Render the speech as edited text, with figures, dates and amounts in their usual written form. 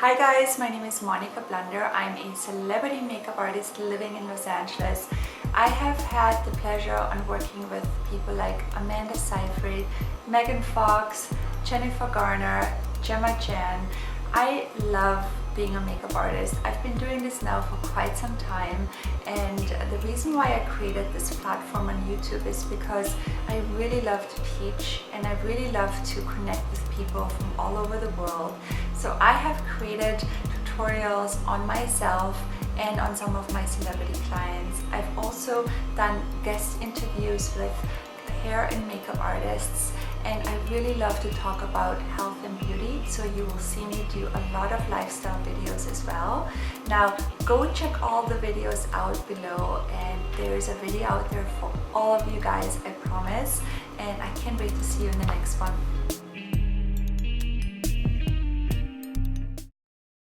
Hi guys, my name is Monika Blunder. I'm a celebrity makeup artist living in Los Angeles. I have had the pleasure on working with people like Amanda Seyfried, Megan Fox, Jennifer Garner, Gemma Chan. I love being a makeup artist. I've been doing this now for quite some time, and the reason why I created this platform on YouTube is because I really love to teach and I really love to connect with people from all over the world. So I have created tutorials on myself and on some of my celebrity clients. I've also done guest interviews with hair and makeup artists, and I really love to talk about health and beauty, so you will see me do a lot of lifestyle videos as well. Now go check all the videos out below, and there's a video out there for all of you guys, I promise, and I can't wait to see you in the next one.